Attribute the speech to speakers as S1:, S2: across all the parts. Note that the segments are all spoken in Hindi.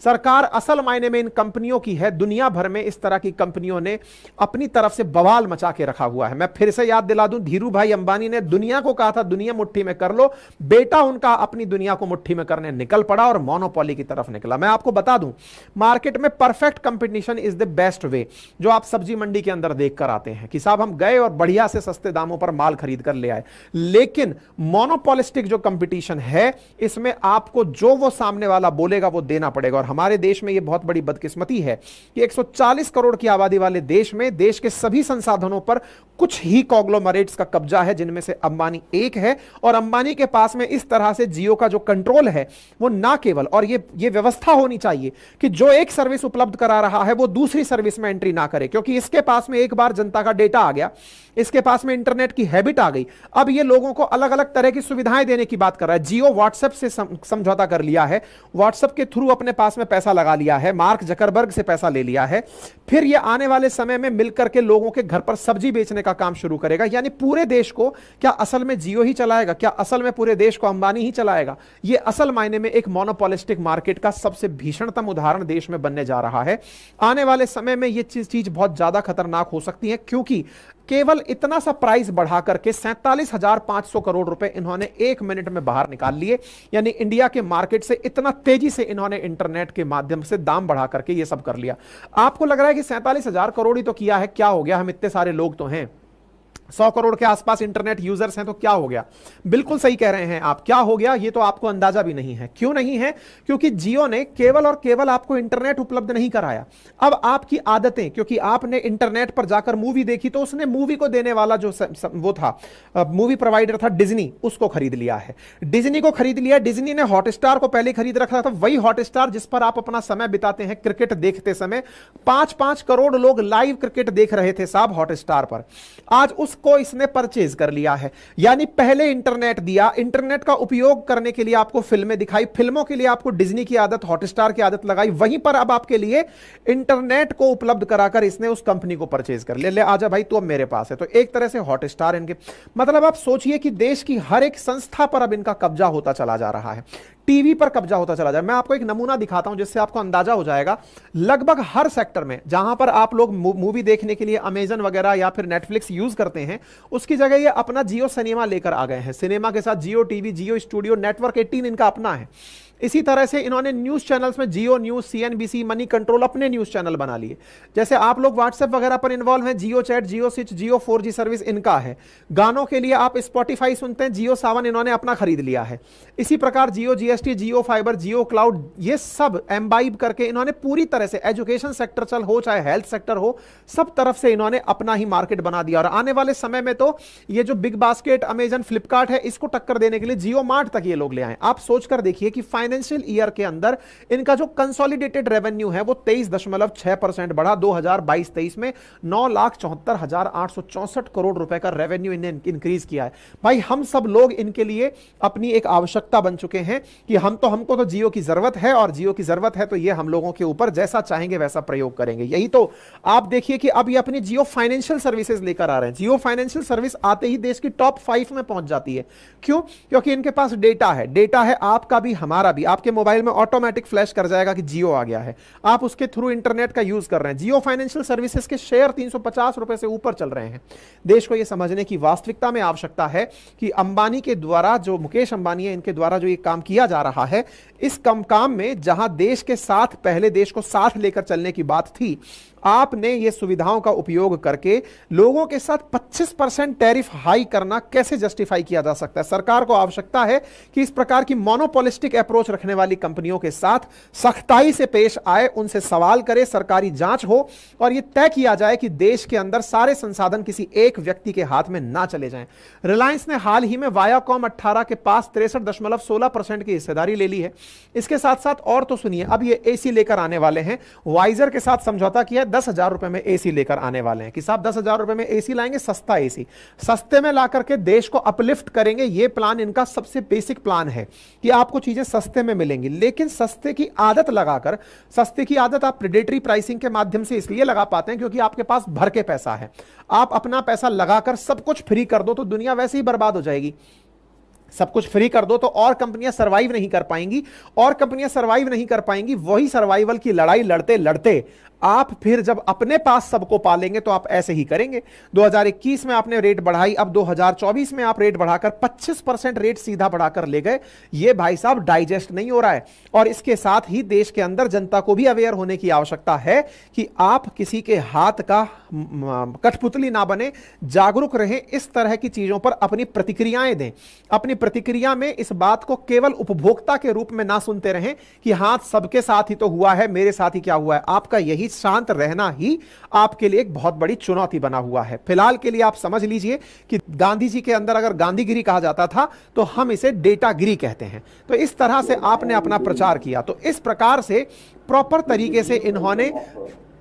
S1: सरकार असल मायने में इन कंपनियों की है। दुनिया भर में इस तरह की कंपनियों ने अपनी तरफ से बवाल मचा के रखा हुआ है। मैं फिर से याद दिला दूं, धीरू भाई अंबानी ने दुनिया को कहा था दुनिया मुट्ठी में कर लो, बेटा उनका अपनी दुनिया को मुट्ठी में करने निकल पड़ा और मोनोपोली की तरफ निकला। मैं आपको बता दूं, मार्केट में perfect competition is the best way, जो आप सब्जी मंडी के अंदर देख कर आते हैं कि साहब हम गए और बढ़िया से सस्ते दामों पर माल खरीद कर ले आए। लेकिन मोनोपोलिस्टिक जो कंपटीशन है, इसमें आपको जो वो सामने वाला बोलेगा वो देना पड़ेगा। और हमारे देश में ये बहुत बड़ी बदकिस्मती है कि 140 करोड़ की आबादी वाले देश में देश के सभी संसाधनों पर कुछ ही कॉन्ग्लोमरेट्स का कब्जा है, जिनमें से अंबानी एक है। और अंबानी के पास में इस तरह से जियो का जो कंट्रोल है वो ना केवल, और ये व्यवस्था होनी चाहिए कि जो एक सर्विस उपलब्ध करा रहा है वो दूसरी सर्विस में एंट्री ना करे, क्योंकि इसके पास में एक बार जनता का डेटा आ गया, इसके पास में इंटरनेट की हैबिट आ गई, अब ये लोगों को अलग अलग तरह की सुविधाएं देने की बात कर रहा है। जियो व्हाट्सएप से समझौता कर लिया है, व्हाट्सएप के थ्रू अपने पास में पैसा लगा लिया है, मार्क जकरबर्ग से पैसा ले लिया है। फिर ये आने वाले समय में मिलकर के लोगों के घर पर सब्जी बेचने का काम शुरू करेगा। यानी पूरे देश को क्या असल में जियो ही चलाएगा? क्या असल में पूरे देश को अंबानी ही चलाएगा? ये असल मायने में एक मोनोपोलिस्टिक मार्केट का सबसे भीषणतम उदाहरण देश में बनने जा रहा है। आने वाले समय में ये चीज बहुत ज्यादा खतरनाक हो सकती है, क्योंकि केवल इतना सा प्राइस बढ़ा करके 47,500 करोड़ रुपए इन्होंने 1 मिनट में बाहर निकाल लिए। यानी इंडिया के मार्केट से इतना तेजी से इन्होंने इंटरनेट के माध्यम से दाम बढ़ा करके ये सब कर लिया। आपको लग रहा है कि 47,000 करोड़ ही तो किया है, क्या हो गया, हम इतने सारे लोग तो हैं, 100 करोड़ के आसपास इंटरनेट यूजर्स हैं, तो क्या हो गया? बिल्कुल सही कह रहे हैं आप, क्या हो गया ये तो आपको अंदाजा भी नहीं है। क्यों नहीं है? क्योंकि जियो ने केवल और केवल आपको इंटरनेट उपलब्ध नहीं कराया, अब आपकी आदतें, क्योंकि आपने इंटरनेट पर जाकर मूवी देखी तो उसने मूवी को देने वाला जो वो था मूवी प्रोवाइडर था डिज्नी, उसको खरीद लिया है। डिज्नी को खरीद लिया, डिज्नी ने हॉटस्टार को पहले खरीद रखा था, वही हॉटस्टार जिस पर आप अपना समय बिताते हैं क्रिकेट देखते समय। 5-5 करोड़ लोग लाइव क्रिकेट देख रहे थे साहब हॉटस्टार पर, आज उस को इसने परचेज कर लिया है। यानी पहले इंटरनेट दिया, इंटरनेट का उपयोग करने के लिए आपको फिल्में दिखाई, फिल्मों के लिए आपको डिज्नी की आदत, हॉटस्टार की आदत लगाई, वहीं पर अब आपके लिए इंटरनेट को उपलब्ध कराकर इसने उस कंपनी को परचेज कर लिया। ले आजा भाई तू अब मेरे पास है। तो एक तरह से हॉटस्टार इनके, मतलब आप सोचिए कि देश की हर एक संस्था पर अब इनका कब्जा होता चला जा रहा है, टीवी पर कब्जा होता चला जाए। मैं आपको एक नमूना दिखाता हूं जिससे आपको अंदाजा हो जाएगा। लगभग हर सेक्टर में जहां पर आप लोग मूवी देखने के लिए अमेजन वगैरह या फिर नेटफ्लिक्स यूज करते हैं, उसकी जगह ये अपना जियो सिनेमा लेकर आ गए हैं। सिनेमा के साथ जियो टीवी, जियो स्टूडियो, नेटवर्क 18 इनका अपना है। इसी तरह से इन्होंने न्यूज चैनल्स में जियो न्यूज, सीएनबीसी, मनी कंट्रोल अपने न्यूज चैनल बना लिए। जैसे आप लोग व्हाट्सएप वगैरह पर इन्वॉल्व हैं, जियो चैट, जियो स्विच, जियो 4G सर्विस इनका है। गानों के लिए आप स्पॉटिफाई सुनते हैं, जियो सावन इन्होंने अपना खरीद लिया है। इसी प्रकार जियो जीएसटी, जियो फाइबर, जियो क्लाउड, ये सब एम्बाइब करके इन्होंने पूरी तरह से एजुकेशन सेक्टर चल हो चाहे हेल्थ सेक्टर हो, सब तरफ से इन्होंने अपना ही मार्केट बना दिया। और आने वाले समय में तो ये जो बिग बास्केट, अमेजन, फ्लिपकार्ट है, इसको टक्कर देने के लिए जियो मार्ट तक ये लोग ले आए। आप सोचकर देखिए कि फाइनेंशियल ईयर के अंदर इनका जो कंसोलिडेटेड रेवेन्यू है वो 23.6% बढ़ा। 2022-23 में 9,74,864 करोड़ रुपए का रेवेन्यू इन्हें इंक्रीज किया है। भाई हम सब लोग इनके लिए अपनी एक आवश्यकता बन चुके हैं कि हमको तो जियो की जरूरत है, और जियो की जरूरत है तो ये हम लोगों के ऊपर जैसा चाहेंगे वैसा प्रयोग करेंगे। यही तो आप देखिए कि अब ये अपनी जियो फाइनेंशियल सर्विसेज लेकर आ रहे हैं। जियो फाइनेंशियल सर्विस आते ही देश की टॉप 5 में पहुंच जाती है। क्यों? क्योंकि इनके पास डेटा है, डेटा है आपका भी हमारा भी। आपके मोबाइल में ऑटोमेटिक फ्लैश कर जाएगा कि जियो आ गया है, आप उसके थ्रू इंटरनेट का यूज कर रहे हैं। जियो फाइनेंशियल सर्विसेज के शेयर 350 रुपए से ऊपर चल रहे हैं। देश को यह समझने की वास्तविकता में आवश्यकता है कि अंबानी के द्वारा, जो मुकेश अंबानी है, इनके द्वारा जो ये काम किया जा रहा है, इस काम में जहां देश के साथ, पहले देश को साथ लेकर चलने की बात थी, आपने ये सुविधाओं का उपयोग करके लोगों के साथ 25% टैरिफ हाई करना कैसे जस्टिफाई किया जा सकता है? सरकार को आवश्यकता है कि इस प्रकार की मोनोपोलिस्टिक अप्रोच रखने वाली कंपनियों के साथ सख्ताई से पेश आए, उनसे सवाल करे, सरकारी जांच हो और यह तय किया जाए कि देश के अंदर सारे संसाधन किसी एक व्यक्ति के हाथ में ना चले जाएं। रिलायंस ने हाल ही में वायाकॉम 18 के पास 63.16% की हिस्सेदारी ले ली है। इसके साथ साथ और तो सुनिए, अब ये एसी लेकर आने वाले हैं, वाइजर के साथ समझौता किया, 10,000 रुपए में एसी लेकर आने वाले हैं कि साहब 10,000 रुपए में एसी लाएंगे, सस्ता एसी, सस्ते में ला करके देश को अपलिफ्ट करेंगे। यह प्लान इनका सबसे बेसिक प्लान है कि आपको चीजें सस्ते में मिलेंगी। लेकिन सस्ते की आदत लगाकर, सस्ते की आदत आप प्रेडेटरी प्राइसिंग के माध्यम से इसलिए लगा पाते हैं क्योंकि आपके पास भर के पैसा है। आप अपना पैसा लगाकर सब कुछ फ्री कर दो तो दुनिया वैसे ही बर्बाद हो जाएगी। सब कुछ फ्री कर दो तो और कंपनियां सरवाइव नहीं कर पाएंगी, और कंपनियां सरवाइव नहीं कर पाएंगी, वही सर्वाइवल की लड़ाई लड़ते लड़ते आप फिर जब अपने पास सबको पालेंगे तो आप ऐसे ही करेंगे। 2021 में आपने रेट बढ़ाई, अब 2024 में आप रेट बढ़ाकर 25% रेट सीधा बढ़ाकर ले गए। ये भाई साहब डाइजेस्ट नहीं हो रहा है। और इसके साथ ही देश के अंदर जनता को भी अवेयर होने की आवश्यकता है कि आप किसी के हाथ का कठपुतली ना बने, जागरूक रहें, इस तरह की चीजों पर अपनी प्रतिक्रियाएं दें। अपनी प्रतिक्रिया में इस बात को केवल उपभोक्ता के रूप में ना सुनते रहें कि हां सबके साथ ही तो हुआ है, मेरे साथ ही क्या हुआ है। आपका यही शांत रहना ही आपके लिए एक बहुत बड़ी चुनौती बना हुआ है। फिलहाल के लिए आप समझ लीजिए कि गांधी जी के अंदर अगर गांधीगिरी कहा जाता था तो हम इसे डेटागिरी कहते हैं। तो इस तरह से आपने अपना प्रचार किया। तो इस प्रकार से प्रॉपर तरीके से इन्होंने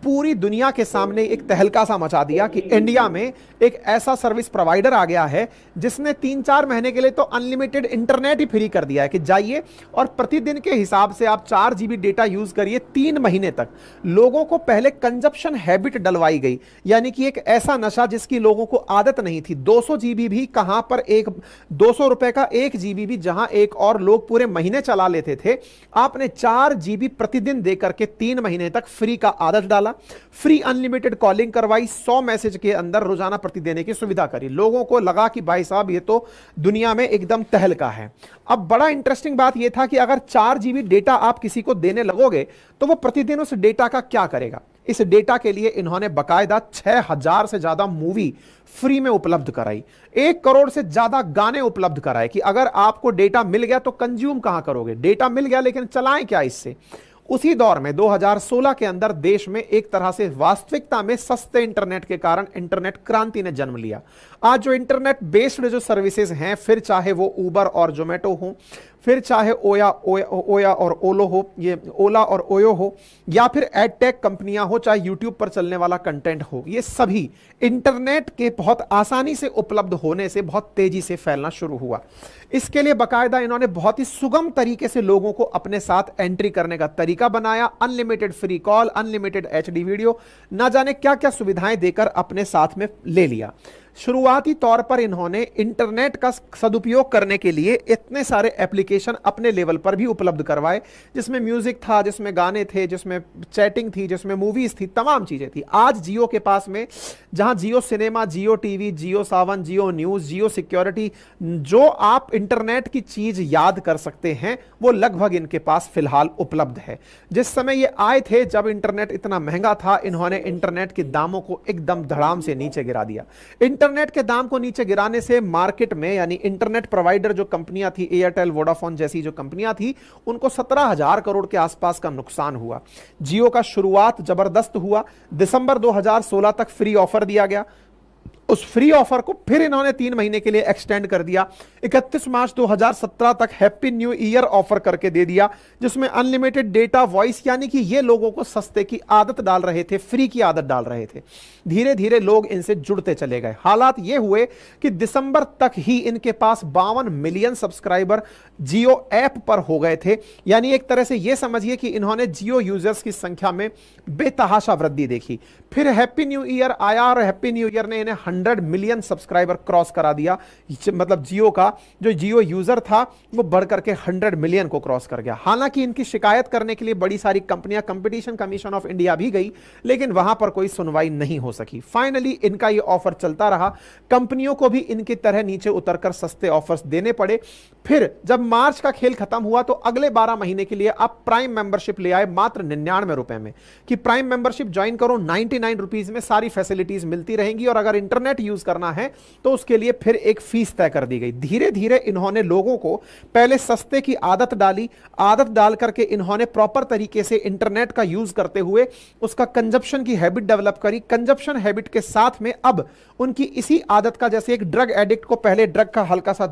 S1: पूरी दुनिया के सामने एक तहलका सा मचा दिया कि इंडिया में एक ऐसा सर्विस प्रोवाइडर आ गया है जिसने 3-4 महीने के लिए तो अनलिमिटेड इंटरनेट ही फ्री कर दिया है कि जाइए और प्रतिदिन के हिसाब से आप 4 GB डेटा यूज करिए 3 महीने तक। लोगों को पहले कंजप्शन हैबिट डलवाई गई, यानी कि एक ऐसा नशा जिसकी लोगों को आदत नहीं थी। 200 GB भी कहां पर, एक 200 रुपए का 1 GB भी जहां एक और लोग पूरे महीने चला लेते थे, आपने 4 GB प्रतिदिन देकर के 3 महीने तक फ्री का आदत डाला। फ्री अनलिमिटेड कॉलिंग करवाई, 100 मैसेज के अंदर रोजाना प्रति देने की सुविधा करी। लोगों को लगा कि भाई साहब ये तो दुनिया में एकदम तहलका है। अब बड़ा इंटरेस्टिंग बात यह था कि अगर 4 GB डेटा आप किसी को देने लगोगे तो वो प्रतिदिन उस डेटा का क्या करेगा। इस डेटा के लिए इन्होंने बकायदा 6000 से ज्यादा मूवी फ्री में उपलब्ध कराई, 1 करोड़ से ज्यादा गाने उपलब्ध कराए कि अगर आपको डेटा मिल गया तो कंज्यूम कहां करोगे। डेटा मिल गया लेकिन चलाएं क्या इससे। उसी दौर में 2016 के अंदर देश में एक तरह से वास्तविकता में सस्ते इंटरनेट के कारण इंटरनेट क्रांति ने जन्म लिया। आज जो इंटरनेट बेस्ड जो सर्विसेज हैं, फिर चाहे वो उबर और जोमेटो हो, फिर चाहे ओया और ओलो हो, ये ओला और ओयो हो, या फिर एडटेक कंपनियां हो, चाहे यूट्यूब पर चलने वाला कंटेंट हो, ये सभी इंटरनेट के बहुत आसानी से उपलब्ध होने से बहुत तेजी से फैलना शुरू हुआ। इसके लिए बकायदा इन्होंने बहुत ही सुगम तरीके से लोगों को अपने साथ एंट्री करने का तरीका बनाया। Unlimited free call, unlimited HD video, ना जाने क्या क्या सुविधाएं देकर अपने साथ में ले लिया। शुरुआती तौर पर इन्होंने इंटरनेट का सदुपयोग करने के लिए इतने सारे एप्लीकेशन अपने लेवल पर भी उपलब्ध करवाए, जिसमें म्यूजिक था, जिसमें गाने थे, जिसमें चैटिंग थी, जिसमें मूवीज थी, तमाम चीजें थी। आज जियो के पास में, जहां जियो सिनेमा, जियो टीवी, जियो सावन, जियो न्यूज, जियो सिक्योरिटी, जो आप इंटरनेट की चीज याद कर सकते हैं वो लगभग इनके पास फिलहाल उपलब्ध है। जिस समय ये आए थे, जब इंटरनेट इतना महंगा था, इन्होंने इंटरनेट के दामों को एकदम धड़ाम से नीचे गिरा दिया। इंटरनेट के दाम को नीचे गिराने से मार्केट में, यानी इंटरनेट प्रोवाइडर जो कंपनियां थी, एयरटेल, वोडाफोन जैसी जो कंपनियां थी, उनको 17,000 करोड़ के आसपास का नुकसान हुआ। जियो का शुरुआत जबरदस्त हुआ। दिसंबर 2016 तक फ्री ऑफर दिया गया। उस फ्री ऑफर को फिर इन्होंने 3 महीने के लिए एक्सटेंड कर दिया। 31 मार्च 2017 तक हैप्पी न्यू ईयर ऑफर करके दे दिया, जिसमें अनलिमिटेड डेटा, वॉइस, यानी कि ये लोगों को सस्ते की आदत डाल रहे थे, फ्री की आदत डाल रहे थे। धीरे धीरे लोग इनसे जुड़ते चले गए। हालात ये हुए कि दिसंबर तक ही इनके पास 52 मिलियन सब्सक्राइबर जियो ऐप पर हो गए थे। यानी एक तरह से यह समझिए कि इन्होंने जियो यूजर्स की संख्या में बेतहाशा वृद्धि देखी। फिर हैप्पी न्यू ईयर आया और हैप्पी न्यू ईयर ने इन्हें 100 मिलियन सब्सक्राइबर क्रॉस करा दिया। मतलब जियो का जो जियो यूजर था वो बढ़कर के 100 मिलियन को क्रॉस कर गया। हालांकि इनकी शिकायत करने के लिए बड़ी सारी कंपनियां कंपटीशन कमीशन ऑफ इंडिया भी गई, लेकिन वहां पर कोई सुनवाई नहीं हो सकी। फाइनली इनका ये ऑफर चलता रहा। कंपनियों को भी इनकी तरह नीचे उतरकर सस्ते ऑफर्स देने पड़े। फिर जब मार्च का खेल खत्म हुआ तो अगले 12 महीने के लिए आप प्राइम मेंबरशिप ले आए मात्र 99 रुपए में, कि प्राइम मेंबरशिप ज्वाइन करो, 99 रुपीज में सारी फैसिलिटीज मिलती रहेंगी, और अगर इंटरनेट यूज करना है तो उसके लिए फिर एक फीस तय कर दी गई। धीरे धीरे इन्होंने लोगों को पहले सस्ते की आदत डाली। आदत डाल करके इन्होंने प्रॉपर तरीके से इंटरनेट का यूज करते हुए उसका कंजप्शन की हैबिट डेवलप करी। कंजप्शन हैबिट के साथ में अब उनकी इसी आदत का, जैसे एक ड्रग एडिक्ट को पहले ड्रग का हल्का सा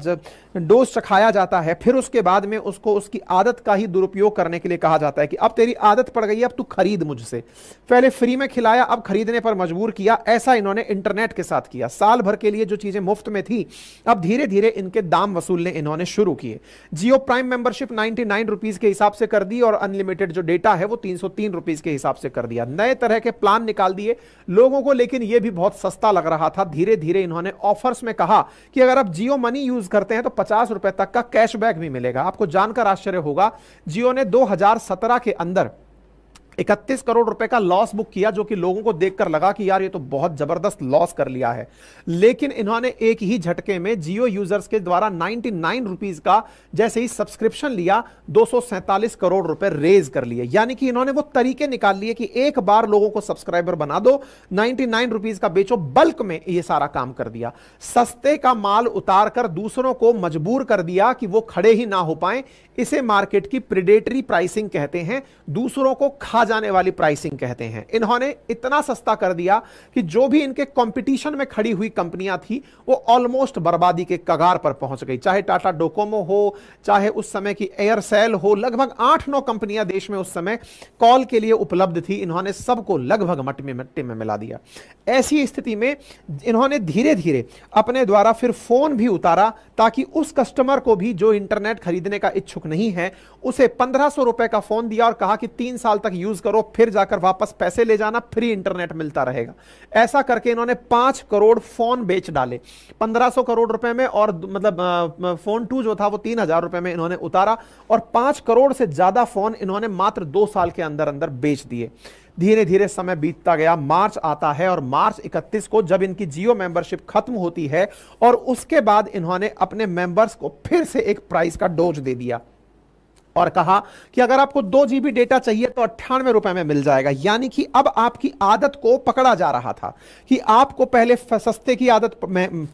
S1: डोज चखाया जाता है, फिर उसके बाद में उसको उसकी आदत का ही दुरुपयोग करने के लिए कहा जाता है कि अब तेरी आदत पड़ गई, अब तू खरीद मुझसे। पहले फ्री में खिलाया, अब खरीदने पर मजबूर किया। ऐसा इन्होंने इंटरनेट के साथ शुरुआत किया। साल भर के लिए जो चीजें मुफ्त में थी, अब धीरे धीरे इनके दाम वसूलने इन्होंने शुरू किए। जियो प्राइम मेंबरशिप 99 रुपीज के हिसाब से कर दी और अनलिमिटेड जो डेटा है वो 303 रुपीज के हिसाब से कर दिया। नए तरह के प्लान निकाल दिए लोगों को, लेकिन यह भी बहुत सस्ता लग रहा था। धीरे धीरे इन्होंने ऑफर्स में कहा कि अगर आप जियो मनी यूज करते हैं तो 50 रुपए तक का कैशबैक भी मिलेगा। आपको जानकर आश्चर्य होगा, जियो ने 2017 के अंदर 31 करोड़ रुपए का लॉस बुक किया, जो कि लोगों को देखकर लगा कि यार ये तो बहुत जबरदस्त लॉस कर लिया है। लेकिन इन्होंने एक ही झटके में जियो यूजर्स के द्वारा 99 रुपीस का जैसे ही सब्सक्रिप्शन लिया, 247 करोड़ रुपए रेज कर लिए। यानी कि इन्होंने वो तरीके निकाल लिए कि एक बार लोगों को सब्सक्राइबर बना दो, 99 रुपीस का बेचो, बल्क में ये सारा काम कर दिया। सस्ते का माल उतार कर दूसरों को मजबूर कर दिया कि वो खड़े ही ना हो पाए। इसे मार्केट की प्रेडेटरी प्राइसिंग कहते हैं, दूसरों को खा जाने वाली प्राइसिंग कहते हैं। इन्होंने इतना सस्ता कर दिया कि जो भी इनके कंपटीशन में खड़ी हुई कंपनियां थी वो ऑलमोस्ट बर्बादी के कगार पर पहुंच गई। चाहे टाटा डोकोमो हो, चाहे उस समय की एयरसेल हो, लगभग 8-9 कंपनियां देश में उस समय कॉल के लिए उपलब्ध थी। इन्होंने सबको लगभग मट्टी में मिला दिया। ऐसी स्थिति में इन्होंने धीरे धीरे अपने द्वारा फिर फोन भी उतारा, ताकि उस कस्टमर को भी जो इंटरनेट खरीदने का इच्छुक नहीं है, उसे 1500 रुपए का फोन दिया और कहा कि 3 साल तक यूज करो, फिर जाकर वापस पैसे ले जाना, फ्री इंटरनेट मिलता रहेगा। ऐसा करके इन्होंने 5 करोड़ फोन बेच डाले 1500 करोड़ रुपए में, और मतलब फोन 2 जो था वो 3000 रुपए में इन्होंने उतारा, और 5 करोड़ से ज्यादा फोन इन्होंने मात्र 2 साल के अंदर अंदर बेच दिए। धीरे धीरे समय बीतता गया, मार्च आता है और मार्च 31 को जब इनकी जियो मेंबरशिप खत्म होती है, और उसके बाद इन्होंने अपने मेंबर्स को फिर से एक प्राइस का डोज दे दिया और कहा कि अगर आपको 2 GB डेटा चाहिए तो 98 रुपए में मिल जाएगा। यानी कि अब आपकी आदत को पकड़ा जा रहा था कि आपको पहले सस्ते की आदत,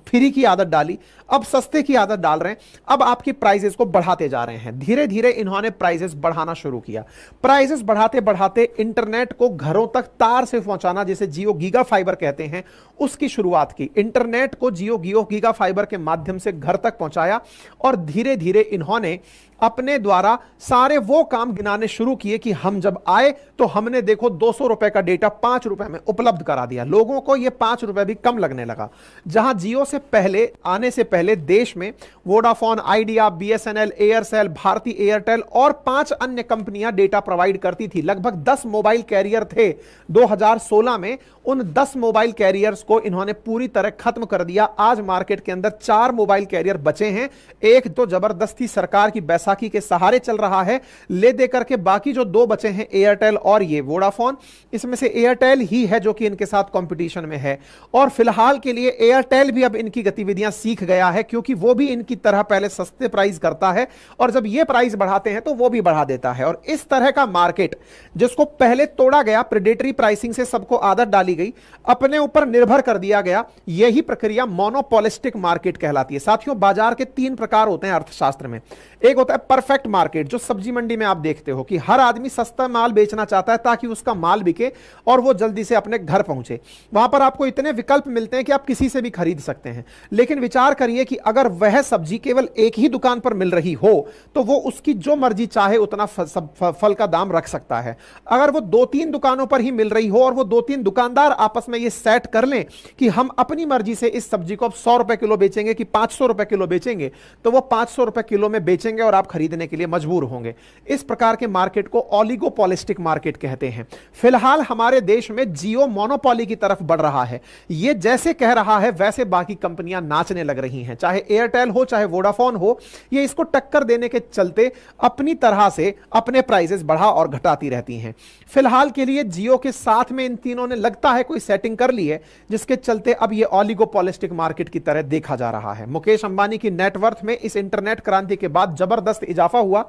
S1: फ्री की आदत डाली, अब सस्ते की आदत डाल रहे हैं, अब आपकी प्राइसेस को बढ़ाते जा रहे हैं। धीरे धीरे इन्होंने प्राइसेस बढ़ाना शुरू किया। प्राइसेस बढ़ाते बढ़ाते इंटरनेट को घरों तक तार से पहुंचाना, जिसे जियो गीगा फाइबर कहते हैं, उसकी शुरुआत की। इंटरनेट को जियो गीगा फाइबर के माध्यम से घर तक पहुंचाया, और धीरे धीरे इन्होंने अपने द्वारा सारे वो काम गिनाने शुरू किए कि हम जब आए तो हमने देखो 200 रुपए का डेटा 5 रुपए में उपलब्ध करा दिया। लोगों को ये 5 रुपए भी कम लगने लगा। जहां जियो से पहले, आने से पहले देश में Vodafone, Idea, BSNL, Aircel, Bharti Airtel और 5 अन्य कंपनियां डेटा प्रोवाइड करती थी। लगभग 10 मोबाइल कैरियर थे 2016 में। उन 10 मोबाइल कैरियर्स को इन्होंने पूरी तरह खत्म कर दिया। आज मार्केट के अंदर 4 मोबाइल कैरियर बचे हैं। एक तो जबरदस्ती सरकार की बैसाखी के सहारे चल रहा है, ले दे करके बाकी जो 2 बचे हैं, एयरटेल और ये वोडाफोन, इसमें से एयरटेल ही है जो कि इनके साथ कंपटीशन में है। और फिलहाल के लिए एयरटेल भी अब इनकी गतिविधियां सीख गया है, क्योंकि वो भी इनकी तरह पहले सस्ते प्राइस करता है, और जब ये प्राइस बढ़ाते हैं तो वो भी बढ़ा देता है। और इस तरह का मार्केट, जिसको पहले तोड़ा गया, प्रेडेटरी प्राइसिंग से सबको आदत डाली गई, अपने ऊपर निर्भर कर दिया गया, यही प्रक्रिया मोनोपोलिस्टिक मार्केट कहलाती है। साथियों, बाजार के 3 प्रकार होते हैं अर्थशास्त्र में। एक होता है परफेक्ट मार्केट, जो सब्जी मंडी में आप देखते हो कि हर आदमी सस्ता माल बेचना चाहता है ताकि उसका माल बिके और वो जल्दी से अपने घर पहुंचे। वहां पर आपको इतने विकल्प मिलते हैं कि आप किसी से भी खरीद सकते हैं। लेकिन विचार करिए कि अगर वह सब्जी केवल एक ही दुकान पर मिल रही हो तो वो उसकी जो मर्जी चाहे उतना फल का दाम रख सकता है। अगर वो 2-3 दुकानों पर ही मिल रही हो और वो 2-3 दुकानदार आपस में ये सेट कर लें कि हम अपनी मर्जी से इस सब्जी को अब 100 रुपए किलो बेचेंगे कि 500 रुपए किलो बेचेंगे, तो वो 500 रुपए किलो में बेचेंगे और आप खरीदने के लिए मजबूर होंगे। इस प्रकार के मार्केट को ओलिगोपॉलिस्टिक मार्केट कहते हैं। फिलहाल हमारे देश में जियो मोनोपोली की तरफ बढ़ रहा है। ये जैसे कह रहा है वैसे बाकी कंपनियां नाचने लग रही हैं, चाहे एयरटेल हो चाहे वोडाफोन हो। ये इसको टक्कर देने के चलते अपनी तरह से अपने प्राइसेस बढ़ा और घटाती रहती हैं। फिलहाल के लिए जियो के साथ में इन तीनों ने लगता है कोई सेटिंग कर ली है, जिसके चलते अब ये ओलिगोपॉलिस्टिक मार्केट की तरह देखा जा रहा है। मुकेश अंबानी की नेटवर्थ में इस इंटरनेट क्रांति के बाद जबरदस्त इजाफा हुआ।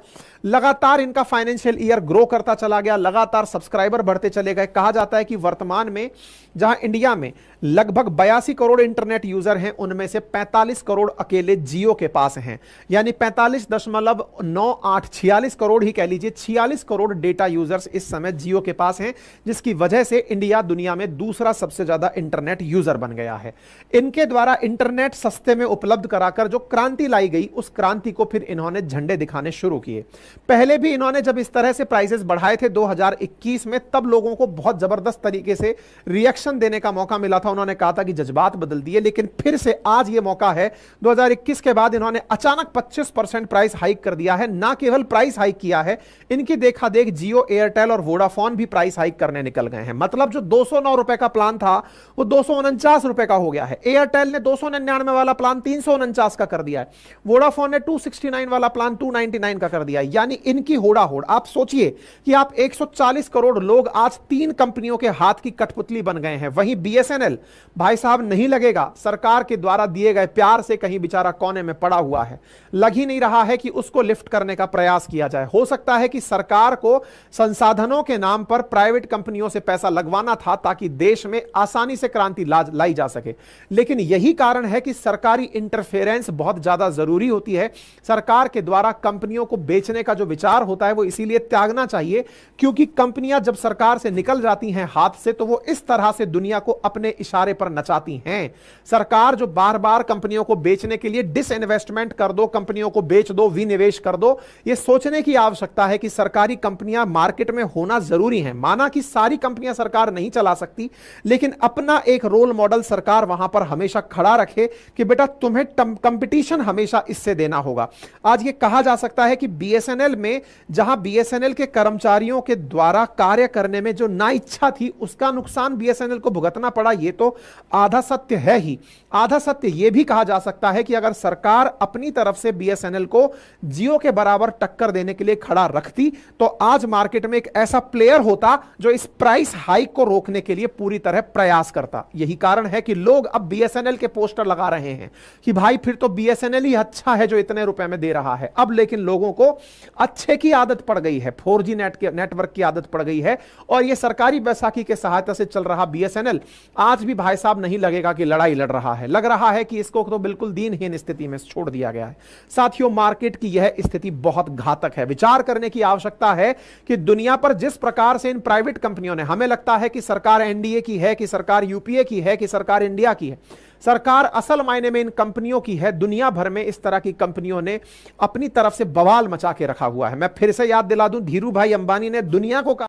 S1: लगातार इनका फाइनेंशियल ईयर ग्रो करता चला गया, लगातार सब्सक्राइबर बढ़ते चले गए। कहा जाता है कि वर्तमान में जहां इंडिया में लगभग 82 करोड़ इंटरनेट यूजर हैं, उनमें से 45 करोड़ अकेले जियो के पास हैं। यानी 45.9846 करोड़ ही कह लीजिए, 46 करोड़ डेटा यूजर्स इस समय जियो के पास हैं, जिसकी वजह से इंडिया दुनिया में दूसरा सबसे ज्यादा इंटरनेट यूजर बन गया है। इनके द्वारा इंटरनेट सस्ते में उपलब्ध कराकर जो क्रांति लाई गई, उस क्रांति को फिर इन्होंने झंडे दिखाने शुरू किए। पहले भी इन्होंने जब इस तरह से प्राइसेस बढ़ाए थे 2021 में, तब लोगों को बहुत जबरदस्त तरीके से रिएक्शन देने का मौका मिला था। उन्होंने कहा था कि जज्बात बदल दिए, लेकिन फिर से आज ये मौका है। 2021 के बाद इन्होंने अचानक 25% प्राइस हाइक कर दिया है। ना केवल प्राइस हाइक किया है, इनकी देखा देख जियो, एयरटेल और वोडाफोन भी प्राइस हाइक करने निकल गए हैं। मतलब जो 209 रुपए का प्लान था वो 249 रुपए का हो गया है। एयरटेल ने 299 वाला प्लान 349 का कर दिया है। वोडाफोन ने 269 वाला प्लान 299 का कर दिया है। यानी इनकी होड़ा होड़, आप सोचिए कि आप 140 करोड़ लोग आज 3 कंपनियों के हाथ की कठपुतली बन गए हैं। वहीं बीएसएनएल भाई साहब नहीं लगेगा, सरकार के द्वारा दिए गए प्यार से कहीं बेचारा कोने में पड़ा हुआ है। लग ही नहीं रहा है कि उसको लिफ्ट करने का प्रयास किया जाए। हो सकता है कि सरकार को संसाधनों के नाम पर प्राइवेट कंपनियों से पैसा लगवाना था ताकि देश में आसानी से क्रांति लाई जा सके, लेकिन यही कारण है कि सरकारी इंटरफेरेंस बहुत ज्यादा जरूरी होती है। सरकार के द्वारा कंपनियों को बेचने का जो विचार होता है वो इसीलिए त्यागना चाहिए, क्योंकि कंपनियां जब सरकार से निकल जाती हैं हाथ से, तो वो इस तरह से दुनिया को अपने इशारे पर नचाती हैं। सरकार जो बार बार कंपनियों को बेचने के लिए डिसइन्वेस्टमेंट कर दो, कंपनियों को बेच दो, विनिवेश कर दो, यह सोचने की आवश्यकता है कि सरकारी कंपनियां मार्केट में होना जरूरी है। माना कि सारी कंपनियां सरकार नहीं चला सकती, लेकिन अपना एक रोल मॉडल सरकार वहां पर हमेशा खड़ा रखे कि बेटा तुम्हें कंपटीशन हमेशा इससे देना होगा। आज ये कहा जा सकता है कि बीएसएनएल में, जहां बीएसएनएल के कर्मचारियों के द्वारा कार्य करने में जो ना इच्छा थी, उसका नुकसान बीएसएनएल को भुगतना पड़ा, ये तो आधा सत्य है ही। आधा सत्य यह भी कहा जा सकता है कि अगर सरकार अपनी तरफ से बीएसएनएल को जियो के बराबर टक्कर देने के लिए खड़ा रखती, तो आज मार्केट में एक ऐसा प्लेयर होता जो इस प्राइस हाइक को रोकने के लिए पूरी तरह प्रयास करता। यही कारण है कि लोग अब बीएसएनएल के पोस्टर लगा रहे हैं कि भाई फिर तो बीएसएनएल ही अच्छा है जो इतने रुपए में दे रहा है। अब लेकिन लोगों को अच्छे की आदत पड़ गई है, 4G नेटवर्क की आदत पड़ गई है, और यह सरकारी बैसाखी के सहायता से चल रहा बीएसएनएल आज भी भाई साहब नहीं लगेगा कि लड़ाई लड़ रहा है। लग रहा है कि इसको तो बिल्कुल दीनहीन स्थिति में छोड़ दिया गया है। साथियों, मार्केट की यह स्थिति बहुत घातक है। विचार करने की आवश्यकता है कि दुनिया पर जिस प्रकार से इन प्राइवेट कंपनियों ने, हमें लगता है कि सरकार एनडीए की है, कि सरकार यूपीए की है, कि सरकार इंडिया की है, सरकार असल मायने में इन कंपनियों की है। दुनिया भर में इस तरह की कंपनियों ने अपनी तरफ से बवाल मचा के रखा हुआ है। मैं फिर से याद दिला दूं, धीरू भाई अंबानी ने दुनिया को